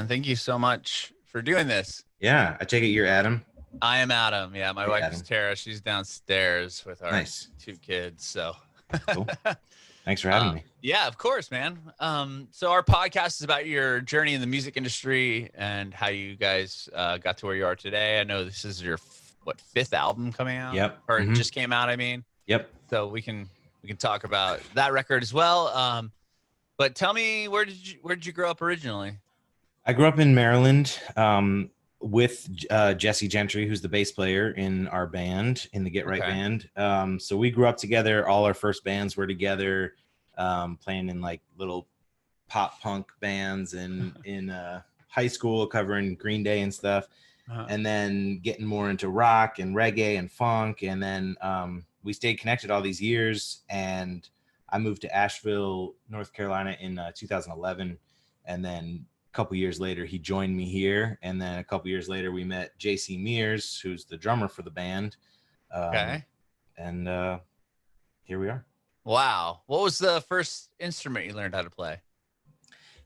man. Thank you so much for doing this. Yeah, I take it you're Adam. I am Adam. Yeah, my Hey, wife is Adam. Tara. She's downstairs with our Nice. 2 kids. So Cool. Thanks for having me. yeah, of course, man. So our podcast is about your journey in the music industry and how you guys got to where you are today. I know this is your fifth album coming out, Yep. or it just came out. I mean, Yep. so we can talk about that record as well. But tell me, where did you grow up originally? I grew up in Maryland with Jesse Gentry, who's the bass player in our band, in the Get Right band. So we grew up together. All our first bands were together, playing in like little pop punk bands and in high school, covering Green Day and stuff. And then getting more into rock and reggae and funk. And then we stayed connected all these years. And I moved to Asheville, North Carolina in 2011. And then a couple years later, he joined me here. And then a couple years later, we met JC Mears, who's the drummer for the band. And here we are. Wow. What was the first instrument you learned how to play?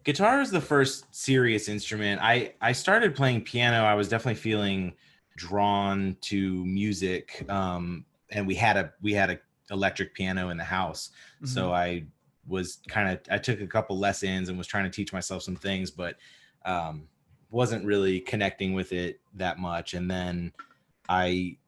Guitar is the first serious instrument. I started playing piano. I was definitely feeling drawn to music. And we had a electric piano in the house. So I took a couple lessons and was trying to teach myself some things, but wasn't really connecting with it that much. And then I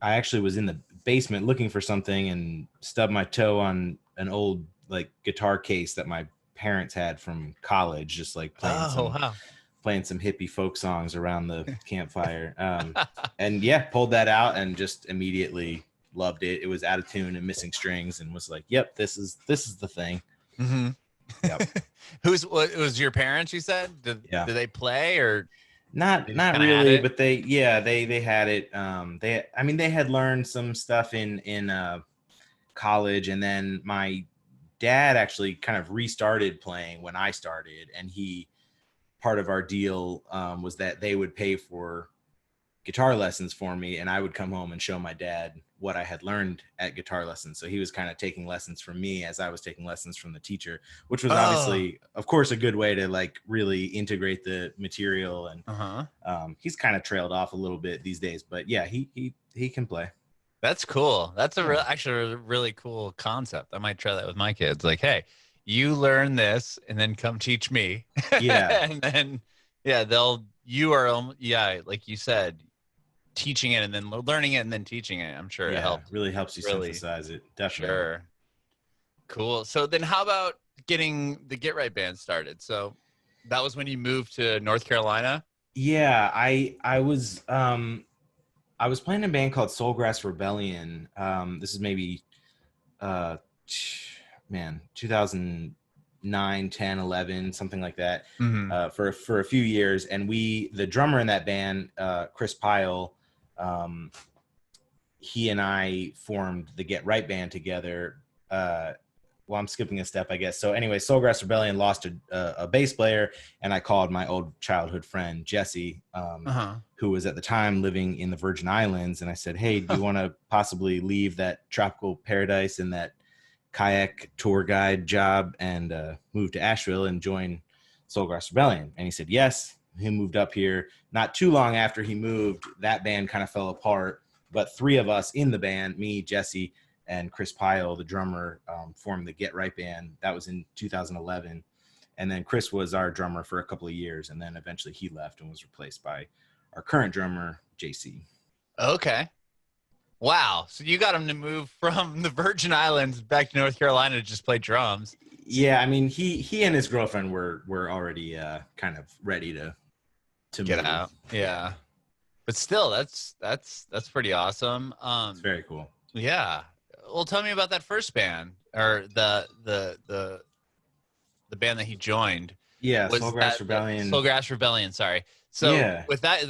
actually was in the basement looking for something and stubbed my toe on an old like guitar case that my parents had from college, just like playing some hippie folk songs around the campfire. And yeah, pulled that out and just immediately loved it. It was out of tune and missing strings, and was like, "Yep, this is the thing." Yep. It was your parents? You said? Did they play or not really? But they had it. They had learned some stuff in college, and then my dad actually kind of restarted playing when I started, and part of our deal was that they would pay for guitar lessons for me, and I would come home and show my dad what I had learned at guitar lessons. So he was kind of taking lessons from me as I was taking lessons from the teacher, which was obviously, of course, a good way to like really integrate the material. And he's kind of trailed off a little bit these days, but yeah, he can play. That's cool. That's actually a really cool concept. I might try that with my kids. Like, hey, you learn this and then come teach me. Yeah. And then, like you said, teaching it and then learning it and then teaching it. I'm sure it helps. Really helps you synthesize it. Definitely. Sure. Cool. So then how about getting the Get Right band started? So that was when you moved to North Carolina? Yeah, I was playing in a band called Soulgrass Rebellion. This is maybe 2009, 10, 11, something like that, for a few years. And the drummer in that band, Chris Pyle, he and I formed the Get Right band together. I'm skipping a step, I guess. So anyway, Soulgrass Rebellion lost a bass player, and I called my old childhood friend, Jesse, who was at the time living in the Virgin Islands. And I said, hey, do you want to possibly leave that tropical paradise and that kayak tour guide job and move to Asheville and join Soulgrass Rebellion? And he said, yes. He moved up here. Not too long after he moved, that band kind of fell apart. But three of us in the band, me, Jesse, and Chris Pyle, the drummer, formed the Get Right band. That was in 2011. And then Chris was our drummer for a couple of years. And then eventually he left and was replaced by our current drummer, JC. Okay. Wow. So you got him to move from the Virgin Islands back to North Carolina to just play drums. Yeah. I mean, he and his girlfriend were already kind of ready to get move out. Yeah. But still, that's pretty awesome. It's very cool. Yeah. Well, tell me about that first band, or the band that he joined. Yeah, Soulgrass Rebellion. Soulgrass Rebellion, sorry. So with that,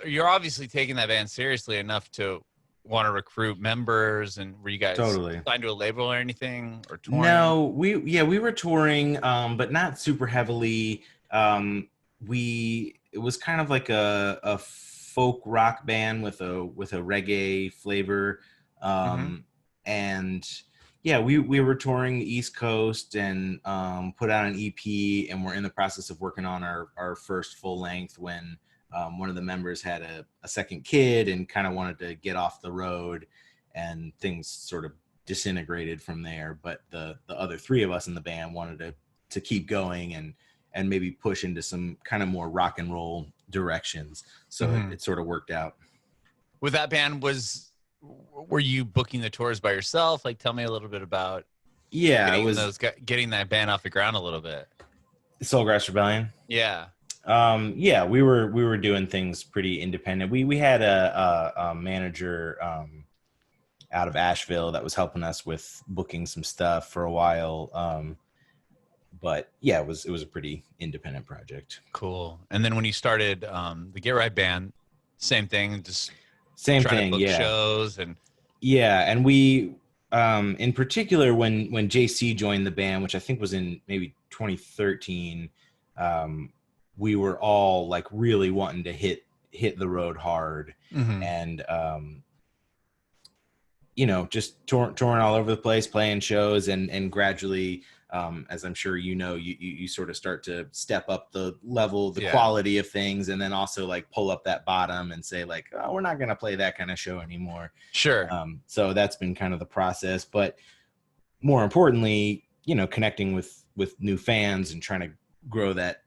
you're obviously taking that band seriously enough to want to recruit members, and were you guys signed to a label or anything, or touring? No, we were touring, but not super heavily. It was kind of like a folk rock band with a reggae flavor. And Yeah, we were touring the East Coast and put out an EP, and we're in the process of working on our first full length when one of the members had a second kid and kind of wanted to get off the road, and things sort of disintegrated from there. But the other three of us in the band wanted to keep going and maybe push into some kind of more rock and roll directions. So it sort of worked out. With that band, were you booking the tours by yourself? Like, tell me a little bit about getting that band off the ground a little bit. Soulgrass Rebellion. Yeah. Yeah, we were doing things pretty independent. We had a manager out of Asheville that was helping us with booking some stuff for a while. But yeah, it was a pretty independent project. Cool. And then when you started the Get Right band, same thing, just same trying thing, to book shows and and we in particular when JC joined the band, which I think was in maybe 2013, we were all like really wanting to hit the road hard, and just touring all over the place, playing shows, and gradually, as I'm sure you sort of start to step up the level, the quality of things, and then also like pull up that bottom and say like, oh, we're not going to play that kind of show anymore. Sure. So that's been kind of the process, but more importantly, connecting with new fans and trying to grow that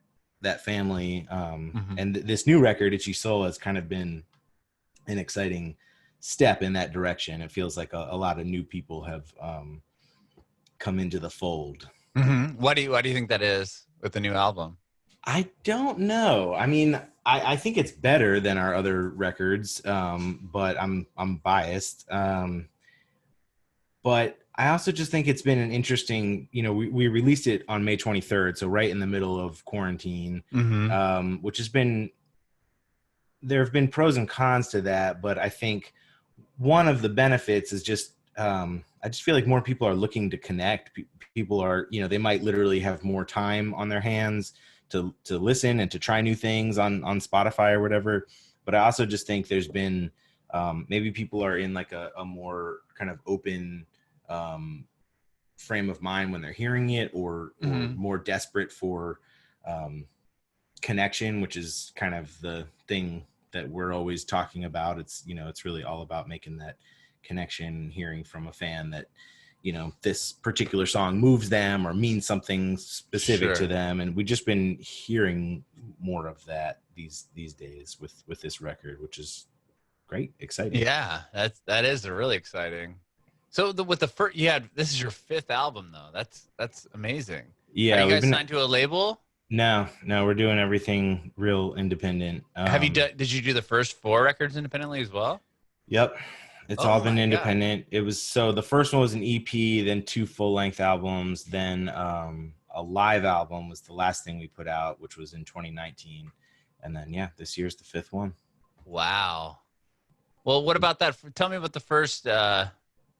family. And this new record, Itchy Soul, has kind of been an exciting step in that direction. It feels like a lot of new people have come into the fold. Why do you think that is with the new album? I don't know. I mean, I think it's better than our other records, but I'm biased. But I also just think it's been an interesting, we released it on May 23rd, so right in the middle of quarantine, which has been, there have been pros and cons to that, but I think one of the benefits is just, I just feel like more people are looking to connect. People are, they might literally have more time on their hands to listen and to try new things on Spotify or whatever. But I also just think there's been, maybe people are in like a more kind of open frame of mind when they're hearing it, or more desperate for connection, which is kind of the thing that we're always talking about. It's, it's really all about making that connection, hearing from a fan that, this particular song moves them or means something specific to them. And we've just been hearing more of that these days with this record, which is great, exciting. Yeah, that is really exciting. So with the first, this is your 5th album though. That's amazing. Yeah. Are you guys signed to a label? No, we're doing everything real independent. Did you do the first 4 records independently as well? Yep. It's all been independent. God. It was, so the first one was an EP, then 2 full-length albums, then a live album was the last thing we put out, which was in 2019. And then, this year's the 5th one. Wow. Well, what about that? Tell me about the first,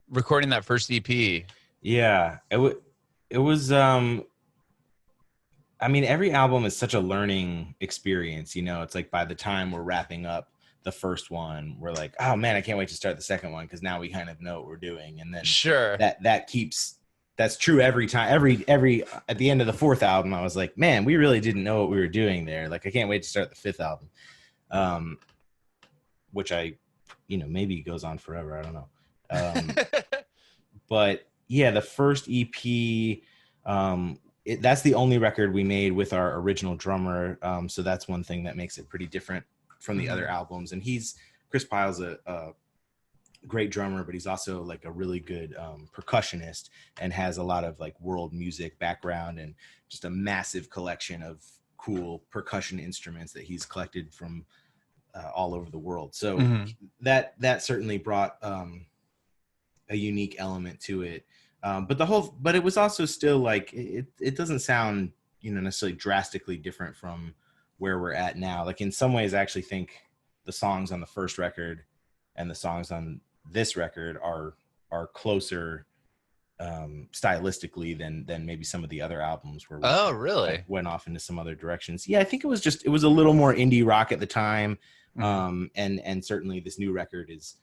recording that first EP. Yeah, it was, I mean, every album is such a learning experience, it's like by the time we're wrapping up the first one, we're like, oh man, I can't wait to start the second one, because now we kind of know what we're doing. And then that's true every time. Every at the end of the 4th album, I was like, man, we really didn't know what we were doing there. Like, I can't wait to start the 5th album, which maybe goes on forever. I don't know. But yeah, the first EP, that's the only record we made with our original drummer. So that's one thing that makes it pretty different from the other albums. And Chris Pyle's a great drummer, but he's also like a really good percussionist, and has a lot of like world music background and just a massive collection of cool percussion instruments that he's collected from all over the world. So that certainly brought a unique element to it. But it was also still like, it doesn't sound, necessarily drastically different from where we're at now. Like, in some ways, I actually think the songs on the first record and the songs on this record are closer stylistically than maybe some of the other albums where we really went off into some other directions. Yeah, I think it was a little more indie rock at the time. And certainly this new record is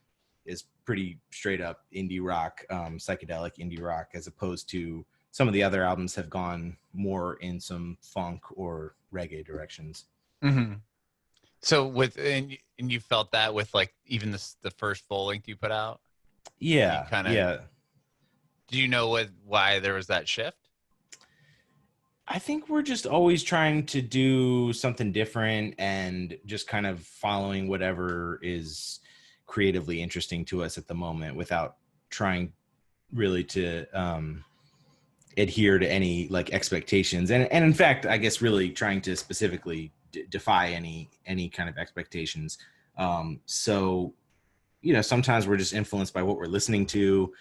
is pretty straight up indie rock, psychedelic indie rock, as opposed to some of the other albums have gone more in some funk or reggae directions. Mm-hmm. So and you felt that with like even the first full length you put out? Yeah. Do you know why there was that shift? I think we're just always trying to do something different and just kind of following whatever is creatively interesting to us at the moment without trying really to adhere to any like expectations. And in fact, I guess really trying to specifically defy any kind of expectations. So, you know, sometimes we're just influenced by what we're listening to.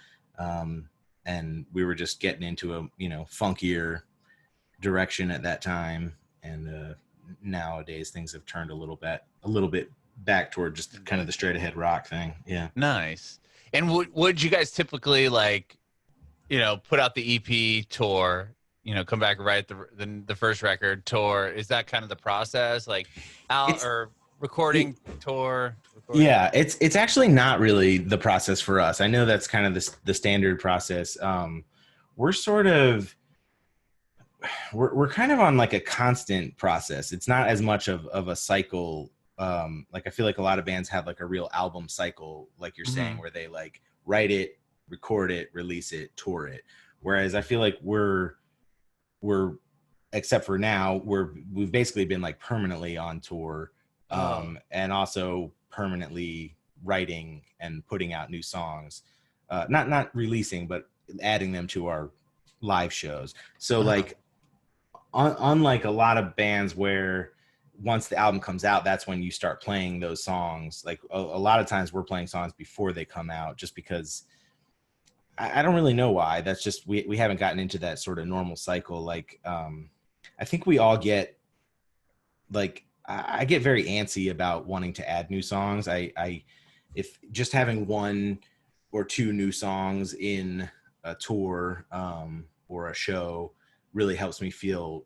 And we were just getting into a, you know, funkier direction at that time, and nowadays things have turned a little bit back toward just kind of the straight ahead rock thing. Yeah. Nice. And would you guys typically, like, you know, put out the EP, tour, you know, come back, write the first record, tour? Is that kind of the process, like recording, tour, recording? Yeah, it's actually not really the process for us. I know that's kind of the standard process. We're sort of we're kind of on like a constant process. It's not as much of a cycle. Like I feel like a lot of bands have like a real album cycle, like you're saying, where they like write it, record it, release it, tour it. Whereas I feel like we're except for now, we've basically been like permanently on tour, and also permanently writing and putting out new songs, not releasing, but adding them to our live shows. So like, unlike a lot of bands where once the album comes out, that's when you start playing those songs. Like a lot of times we're playing songs before they come out, just because I don't really know why. That's just, we haven't gotten into that sort of normal cycle. Like, I think we all get like, I get very antsy about wanting to add new songs. If just having one or two new songs in a tour, or a show really helps me feel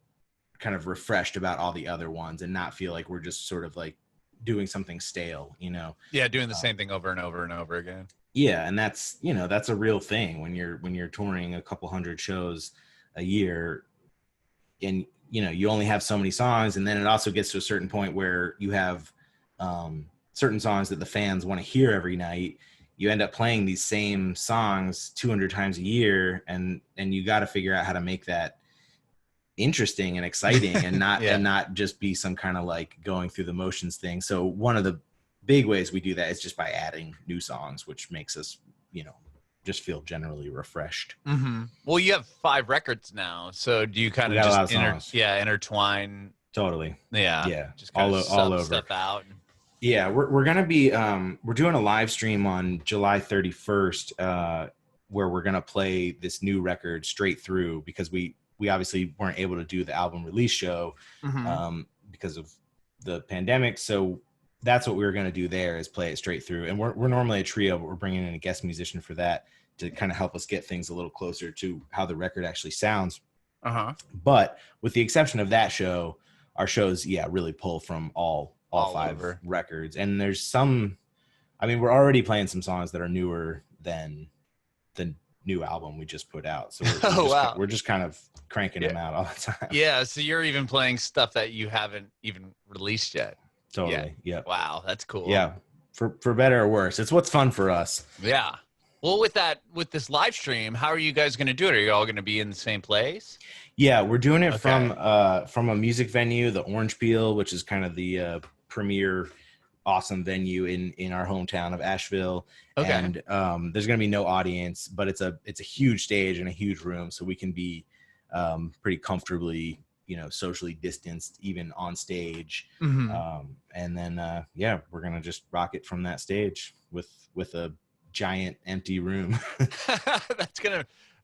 kind of refreshed about all the other ones and not feel like we're just sort of like doing something stale, you know? Yeah. Doing the same thing over and over and over again. Yeah. And that's, you know, that's a real thing when you're touring a couple hundred shows a year, and, you know, you only have so many songs. And then it also gets to a certain point where you have certain songs that the fans want to hear every night. You end up playing these same songs 200 times a year, and you got to figure out how to make that interesting and exciting and not and not just be some kind of like going through the motions thing. So one of the big ways we do that is just by adding new songs, which makes us, you know, just feel generally refreshed. Well, you have 5 records now, so do you kind of just intertwine? Totally. Yeah. Just kind of all over stuff out. Yeah, we're gonna be we're doing a live stream on July 31st, where we're gonna play this new record straight through, because we obviously weren't able to do the album release show because of the pandemic. So that's what we were gonna do there, is play it straight through. And we're normally a trio, but we're bringing in a guest musician for that to kind of help us get things a little closer to how the record actually sounds. But with the exception of that show, our shows really pull from all 5 records. And there's some, I mean, we're already playing some songs that are newer than the new album we just put out. So we're just kind of cranking them out all the time. Yeah. So you're even playing stuff that you haven't even released yet. Totally. Yeah. Wow. That's cool. Yeah. For better or worse. It's what's fun for us. Yeah. Well, with this live stream, how are you guys going to do it? Are you all going to be in the same place? Yeah, we're doing it from a music venue, the Orange Peel, which is kind of the premier awesome venue in our hometown of Asheville. And there's going to be no audience, but it's a huge stage and a huge room, so we can be pretty comfortably, you know, socially distanced even on stage. And then we're going to just rock it from that stage with a giant empty room.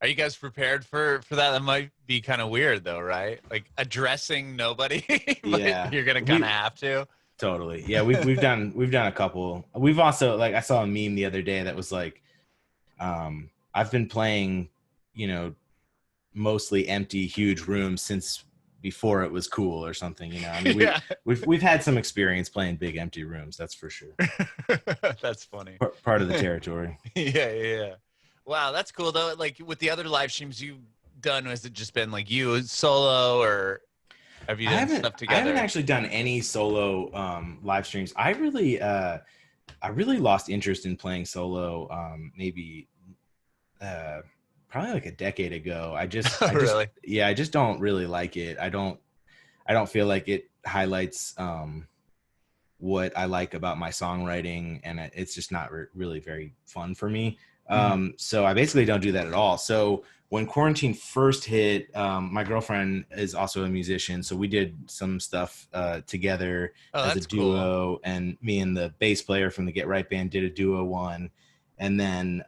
Are you guys prepared for that? That might be kind of weird though, right? Like addressing nobody. You're gonna kind of have to. Totally. Yeah, we've done a couple. We've also, like, I saw a meme the other day that was like, I've been playing, you know, mostly empty huge rooms since before it was cool or something, you know. I mean, Yeah. we've had some experience playing big empty rooms, that's for sure. That's funny. Part of the territory. Yeah. Wow, that's cool though. Like with the other live streams you've done, has it just been like you solo, or have you done stuff I haven't together? actually done any solo live streams. I really lost interest in playing solo maybe probably like a decade ago. Really? Yeah, I just don't really like it. I don't feel like it highlights what I like about my songwriting, and it's just not really very fun for me. So I basically don't do that at all. So when quarantine first hit, my girlfriend is also a musician, so we did some stuff together Oh, as a that's cool. duo, and me and the bass player from the Get Right band did a duo one, and then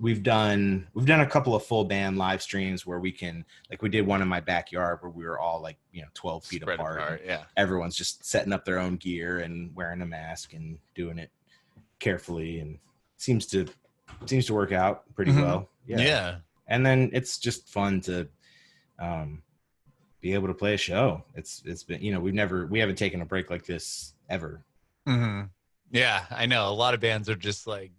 we've done a couple of full band live streams where we can, like, we did one in my backyard where we were all like 12 feet Spread apart. Yeah. Everyone's just setting up their own gear and wearing a mask and doing it carefully, and seems to work out pretty well. Yeah. And then it's just fun to be able to play a show. It's been, we haven't taken a break like this ever. Yeah, I know. A lot of bands are just like,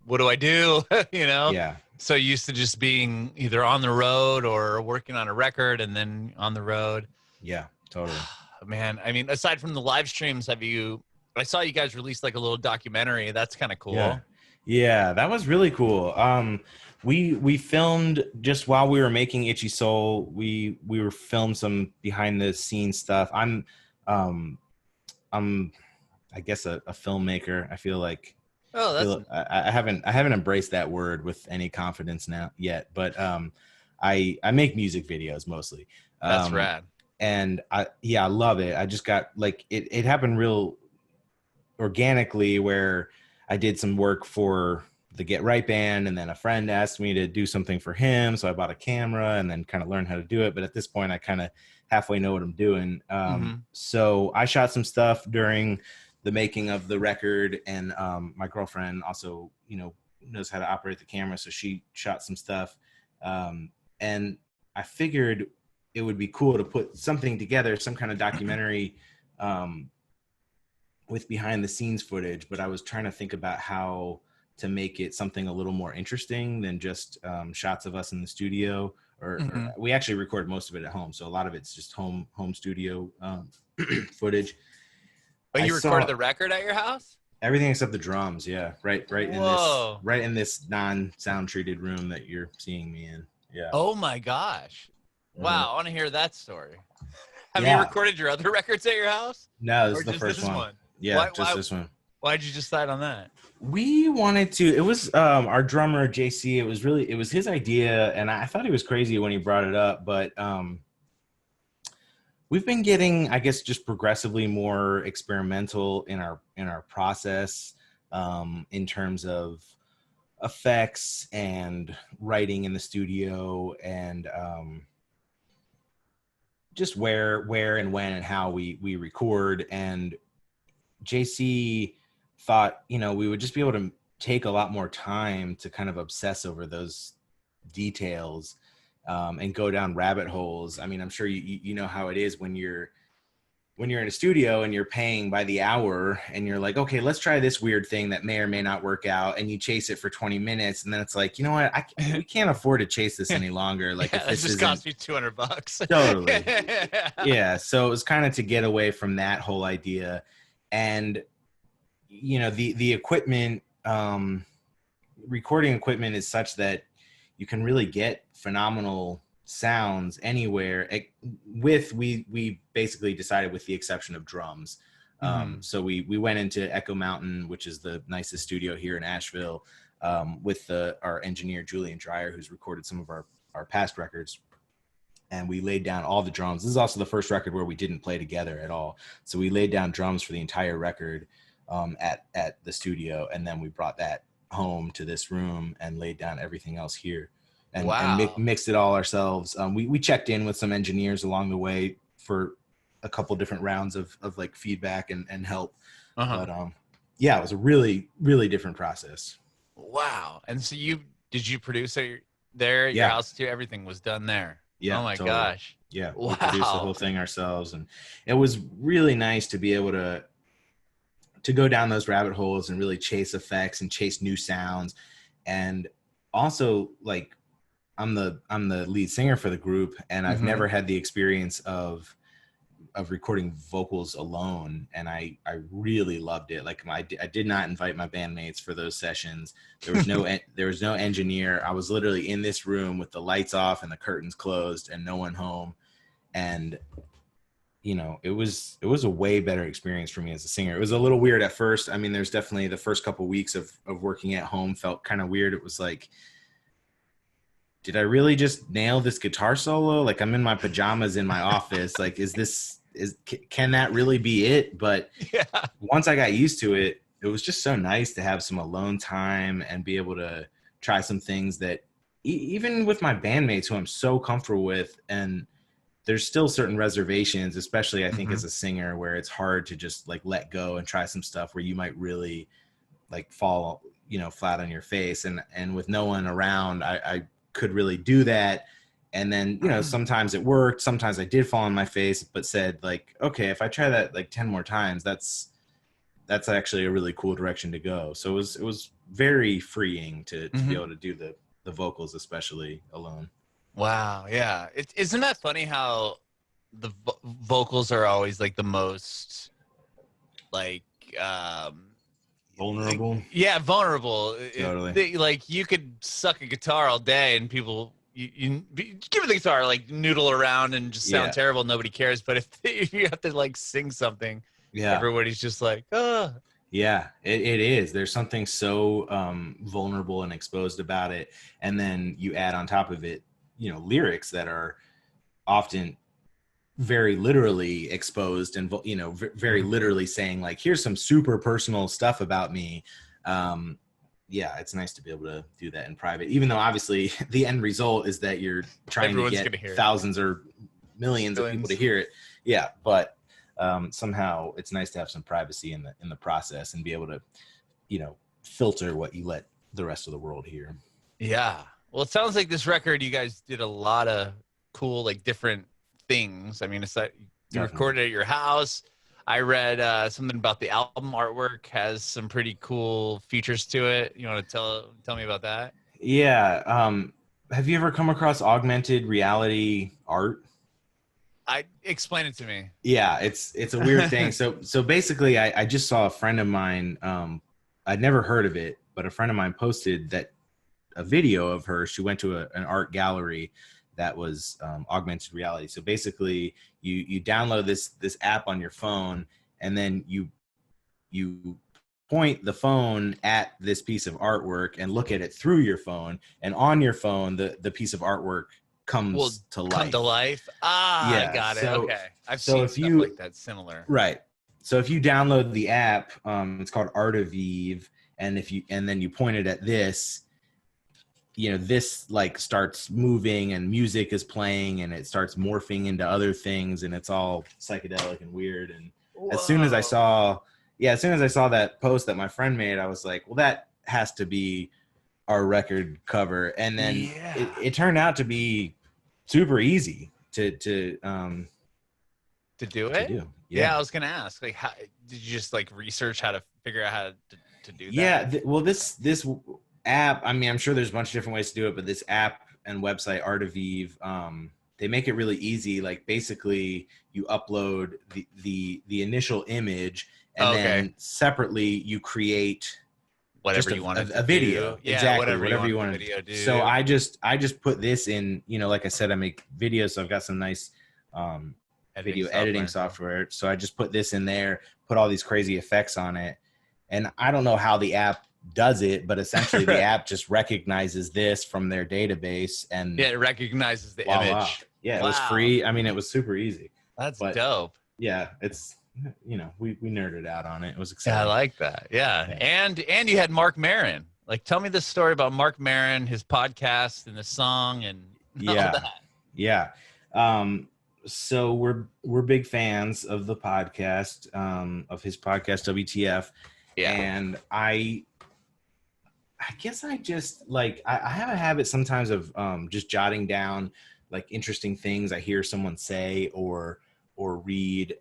what do I do? Yeah. So used to just being either on the road or working on a record and then on the road. Yeah, totally. Man, I mean, aside from the live streams, I saw you guys released like a little documentary. That's kind of cool. Yeah, that was really cool. We filmed just while we were making Itchy Soul. We were filmed some behind the scenes stuff. I'm I guess a filmmaker. I feel like I haven't embraced that word with any confidence now yet, but I make music videos mostly. That's rad. And I love it. I just got like it happened real organically, where I did some work for the Get Right band, and then a friend asked me to do something for him, so I bought a camera and then kind of learned how to do it. But at this point, I kind of halfway know what I'm doing. So I shot some stuff during the making of the record, and my girlfriend also knows how to operate the camera, so she shot some stuff, and I figured it would be cool to put something together, some kind of documentary with behind the scenes footage. But I was trying to think about how to make it something a little more interesting than just shots of us in the studio, or we actually record most of it at home, so a lot of it's just home studio footage. But you recorded the record at your house? Everything except the drums. Yeah. Right in this non-sound treated room that you're seeing me in. Yeah. Oh my gosh. Wow. I want to hear that story. Have you recorded your other records at your house? No, this is the first one. Yeah. This one. Why'd you decide on that? We wanted to, it was our drummer, JC. It was his idea, and I thought he was crazy when he brought it up, but we've been getting, I guess, just progressively more experimental in our process, in terms of effects and writing in the studio, and just where and when and how we record. And JC thought, we would just be able to take a lot more time to kind of obsess over those details, and go down rabbit holes. I mean, I'm sure you know how it is when you're in a studio and you're paying by the hour, and you're like, okay, let's try this weird thing that may or may not work out, and you chase it for 20 minutes, and then it's like, you know what, we can't afford to chase this any longer. Like, if this just cost me $200. Totally. Yeah. So it was kind of to get away from that whole idea. And the equipment, recording equipment is such that you can really get phenomenal sounds anywhere. We basically decided, with the exception of drums. So we went into Echo Mountain, which is the nicest studio here in Asheville, with our engineer Julian Dreyer, who's recorded some of our past records. And we laid down all the drums. This is also the first record where we didn't play together at all. So we laid down drums for the entire record at the studio, and then we brought that home to this room and laid down everything else here, and mixed it all ourselves. We checked in with some engineers along the way for a couple different rounds of like feedback and help. But it was a really, really different process. Wow. And so did you produce at your house too? Everything was done there. Yeah, Oh my totally. gosh. Yeah, we produced the whole Wow. thing ourselves, and it was really nice to be able to go down those rabbit holes and really chase effects and chase new sounds. And also, like, I'm the lead singer for the group, and I've Mm-hmm. never had the experience of recording vocals alone, and I really loved it. Like, I did not invite my bandmates for those sessions. There was no engineer. I was literally in this room with the lights off and the curtains closed and no one home. And it was a way better experience for me as a singer. It was a little weird at first. I mean, there's definitely the first couple weeks of working at home felt kind of weird. It was like, did I really just nail this guitar solo? Like, I'm in my pajamas in my office. Like, can that really be it? But Yeah. once I got used to it, it was just so nice to have some alone time and be able to try some things that even with my bandmates who I'm so comfortable with, and there's still certain reservations, especially I think Mm-hmm. as a singer, where it's hard to just like let go and try some stuff where you might really like fall, flat on your face. And with no one around, I could really do that. And then, sometimes it worked. Sometimes I did fall on my face, but said like, okay, if I try that like 10 more times, that's actually a really cool direction to go. So it was very freeing to be Mm-hmm. able to do the vocals, especially alone. Wow. Yeah. Isn't that funny how the vocals are always like the most like Vulnerable. yeah, vulnerable. Totally. Like you could suck a guitar all day and people give it the guitar, like noodle around and just sound Yeah. terrible. Nobody cares. But if you have to like sing something, Yeah. everybody's just like, oh. Yeah, it is. There's something so vulnerable and exposed about it. And then you add on top of it, lyrics that are often very literally exposed and, very literally saying like, here's some super personal stuff about me. Yeah, it's nice to be able to do that in private, even though obviously the end result is that you're trying to Everyone's get gonna hear it. thousands or millions of people to hear it. Yeah, but somehow it's nice to have some privacy in the process and be able to, filter what you let the rest of the world hear. Yeah. Well, it sounds like this record, you guys did a lot of cool, like different things. I mean, it's like you Definitely. recorded at your house. I read something about the album artwork has some pretty cool features to it. You want to tell me about that? Yeah. Have you ever come across augmented reality art? I explain it to me. Yeah, it's a weird thing. So basically, I just saw a friend of mine. I'd never heard of it, but a friend of mine posted that a video of her. She went to an art gallery that was augmented reality. So basically, you download this app on your phone, and then you point the phone at this piece of artwork and look at it through your phone, and on your phone the piece of artwork comes to life. Come to life. Ah, I Yeah, got it. so Okay, I've so seen if stuff you like that similar. right, so if you download the app, it's called Art of Eve, and then you point it at this, this like starts moving and music is playing and it starts morphing into other things and it's all psychedelic and weird. And as soon as I saw that post that my friend made, I was like, well, that has to be our record cover. And then it turned out to be super easy to do to it. do. Yeah, I was gonna ask, like, how did you just like research how to figure out how to do that? Yeah, well, this app, I mean, I'm sure there's a bunch of different ways to do it, but this app and website, Art of Eve, they make it really easy. Like, basically, you upload the initial image, and then separately you create whatever just you want a video. do. Yeah, exactly, whatever you want the video do. So I just put this in. Like I said, I make videos, so I've got some nice video editing software. So I just put this in there, put all these crazy effects on it. And I don't know how the app does it, but essentially the app just recognizes this from their database, and it recognizes the voila. image. Yeah, it was free. I mean, it was super easy. That's dope. Yeah, it's we nerded out on it. It was exciting. Yeah, I like that. Yeah. And you had Marc Maron. Like, tell me the story about Marc Maron, his podcast and the song and all that. Yeah. So we're big fans of the podcast, of his podcast WTF. Yeah. And I guess I just like I have a habit sometimes of just jotting down like interesting things I hear someone say or read,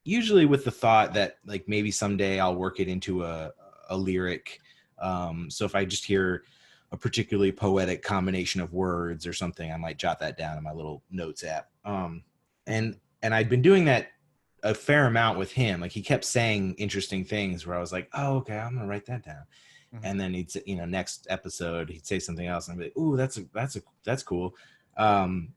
usually with the thought that like maybe someday I'll work it into a lyric. So if I just hear a particularly poetic combination of words or something, I might jot that down in my little notes app. And I'd been doing that a fair amount with him. Like he kept saying interesting things where I was like, oh, okay, I'm gonna write that down. And then he'd say, next episode he'd say something else and I'd be like, ooh, that's cool. And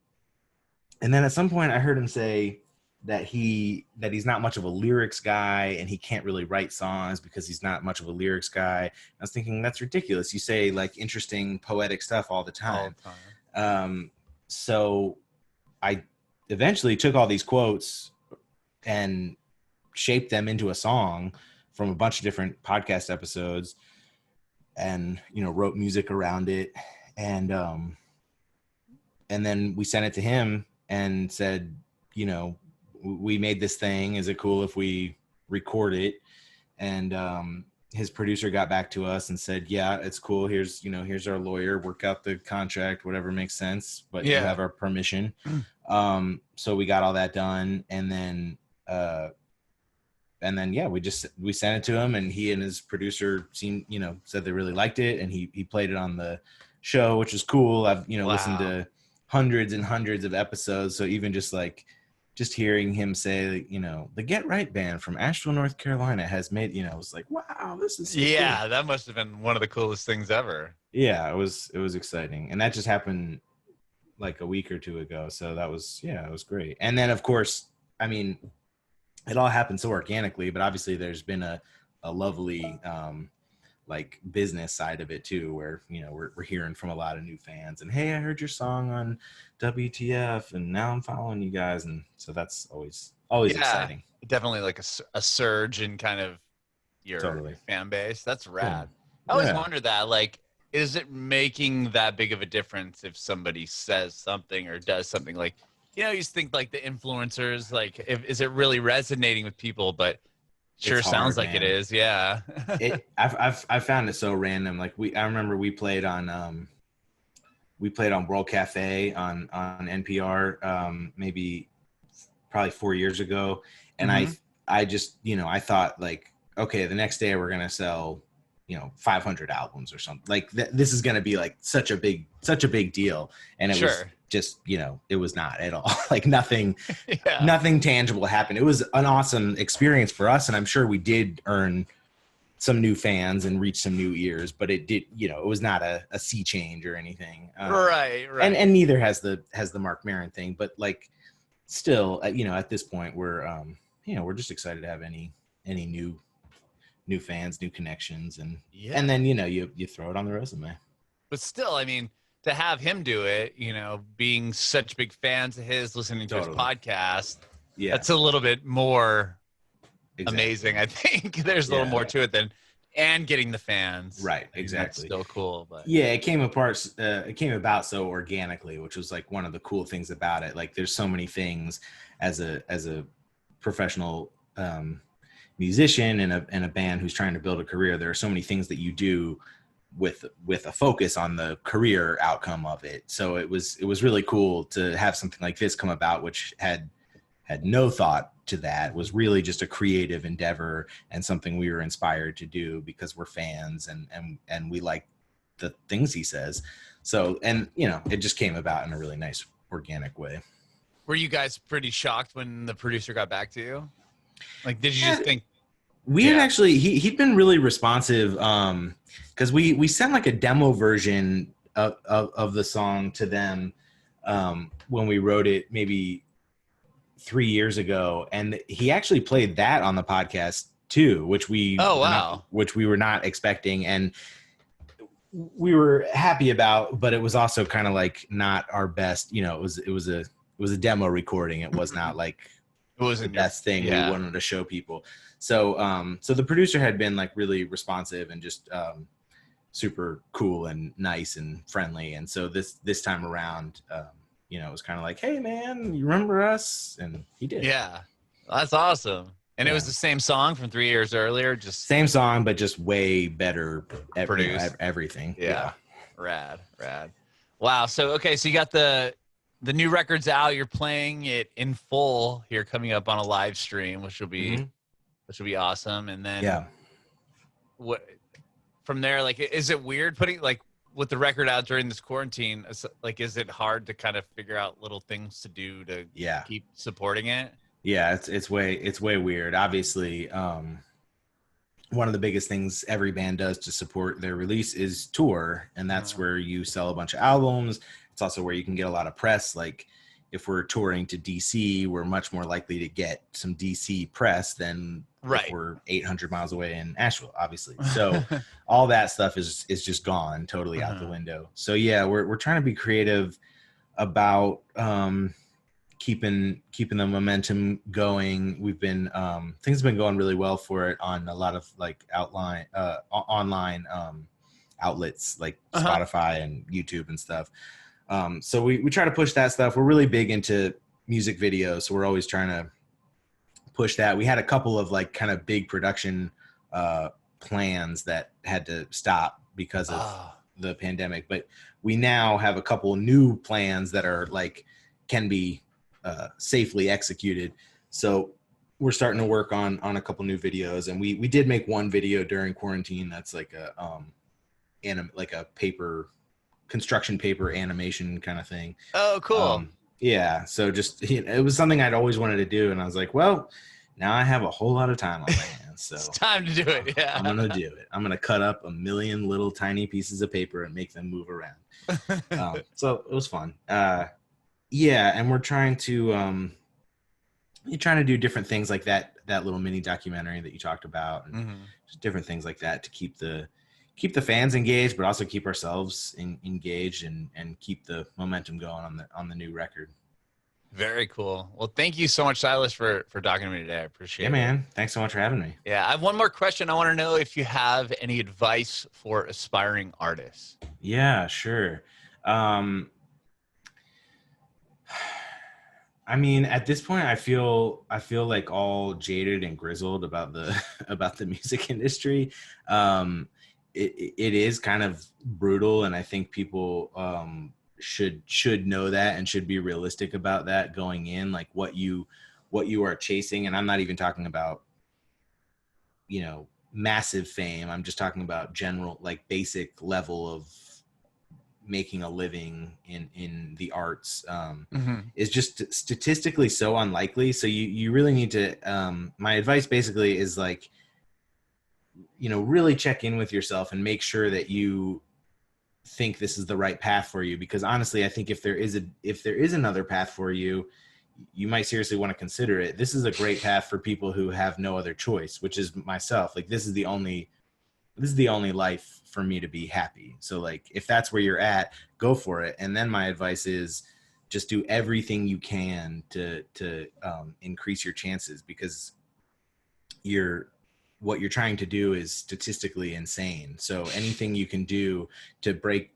then at some point I heard him say that he's not much of a lyrics guy and he can't really write songs because he's not much of a lyrics guy. I was thinking, that's ridiculous. You say like interesting poetic stuff all the time. So I eventually took all these quotes and shaped them into a song from a bunch of different podcast episodes and, wrote music around it. And then we sent it to him and said, we made this thing. Is it cool if we record it? And his producer got back to us and said, yeah, it's cool. Here's our lawyer, work out the contract, whatever makes sense, but you have our permission. So we got all that done. And then we sent it to him, and he and his producer said they really liked it. And he played it on the show, which is cool. I've, listened to hundreds and hundreds of episodes. So even just hearing him say, the Get Right band from Asheville, North Carolina has made, it was like, wow, this is so cool. That must have been one of the coolest things ever. Yeah, it was exciting. And that just happened like a week or two ago. So that was, it was great. And then of course, I mean, it all happened so organically, but obviously there's been a lovely, like business side of it too, where, we're hearing from a lot of new fans and, hey, I heard your song on WTF and now I'm following you guys. And so that's always exciting. Definitely like a surge in kind of your fan base. That's rad. I always wondered that, like, is it making that big of a difference if somebody says something or does something? Like, you just think like the influencers, like, is it really resonating with people? But sure, it's sounds hard, like man. It is. Yeah. I've found it so random. Like I remember we played on World Cafe on NPR, maybe probably 4 years ago. And I just, I thought like, okay, the next day we're going to sell, 500 albums or something. Like this is going to be like such a big deal. And it was just, it was not at all. Like nothing tangible happened. It was an awesome experience for us. And I'm sure we did earn some new fans and reach some new ears, but it did, it was not a sea change or anything. Right. And neither has the Marc Maron thing, but like still, at this point we're just excited to have any new fans, new connections. And then, you throw it on the resume. But still, I mean, to have him do it, being such big fans of his, listening to his podcast, that's a little bit more amazing. I think there's a little more to it and getting the fans. Right. Exactly. That's still cool. But it came about so organically, which was like one of the cool things about it. Like there's so many things as a professional, musician and a band who's trying to build a career. There are so many things that you do with a focus on the career outcome of it. So it was really cool to have something like this come about, which had no thought to that. It was really just a creative endeavor and something we were inspired to do because we're fans and we like the things he says. So, and it just came about in a really nice organic way. Were you guys pretty shocked when the producer got back to you? Like, did you just think we had actually, he'd been really responsive. Cause we sent like a demo version of the song to them, when we wrote it maybe 3 years ago. And he actually played that on the podcast too, which we were not expecting. And we were happy about, but it was also kind of like not our best, it was a demo recording. It was not like, it wasn't the best thing we wanted to show people. So, so the producer had been like really responsive and just, super cool and nice and friendly. And so this time around, it was kind of like, hey man, you remember us? And he did. Yeah. That's awesome. And it was the same song from 3 years earlier, just same song, but just way better produced everything. Yeah. Rad. Wow. So okay, so you got the new record's out. You're playing it in full here, coming up on a live stream, which will be awesome. And then Yeah. what from there? Like, is it weird putting like with the record out during this quarantine? Like, is it hard to kind of figure out little things to do to keep supporting it? Yeah, it's way weird. Obviously, one of the biggest things every band does to support their release is tour, and that's where you sell a bunch of albums. It's also where you can get a lot of press. Like if we're touring to DC, we're much more likely to get some DC press than if we're 800 miles away in Asheville, obviously. So all that stuff is just gone totally out the window. So yeah, we're trying to be creative about keeping the momentum going. We've been things have been going really well for it on a lot of like online outlets like Spotify and YouTube and stuff. So we try to push that stuff. We're really big into music videos, so we're always trying to push that. We had a couple of like kind of big production plans that had to stop because of the pandemic, but we now have a couple new plans that are like can be safely executed. So we're starting to work on a couple new videos, and we did make one video during quarantine that's like a construction paper animation kind of thing. Oh, cool. Yeah, so just it was something I'd always wanted to do, and I was like, well, now I have a whole lot of time on my hands, so it's time to do it. Yeah, I'm gonna do it. I'm gonna cut up a million little tiny pieces of paper and make them move around. So it was fun. Yeah, and we're trying to do different things like that little mini documentary that you talked about, and just different things like that to keep the fans engaged, but also keep ourselves engaged and keep the momentum going on the new record. Very cool. Well, thank you so much, Silas, for talking to me today. I appreciate it. Yeah, man. Thanks so much for having me. Yeah, I have one more question. I want to know if you have any advice for aspiring artists. Yeah, sure. I mean, at this point, I feel like all jaded and grizzled about the music industry. It is kind of brutal, and I think people should know that and should be realistic about that going in, like what you are chasing. And I'm not even talking about massive fame. I'm just talking about general, like basic level of making a living in the arts is just statistically so unlikely. So you really need to my advice basically is like, really check in with yourself and make sure that you think this is the right path for you, because honestly, I think if there is another path for you, you might seriously want to consider it. This is a great path for people who have no other choice, which is myself. Like this is the only life for me to be happy. So like, if that's where you're at, go for it. And then my advice is just do everything you can to increase your chances, because what you're trying to do is statistically insane. So anything you can do to bring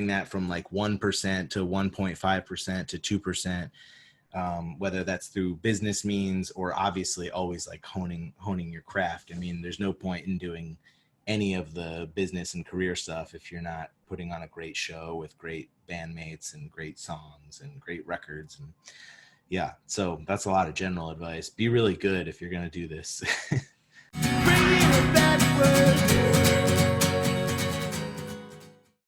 that from like 1% to 1.5% to 2%, whether that's through business means or obviously always like honing your craft. I mean, there's no point in doing any of the business and career stuff if you're not putting on a great show with great bandmates and great songs and great records. And yeah, so that's a lot of general advice. Be really good if you're going to do this. Bring it back.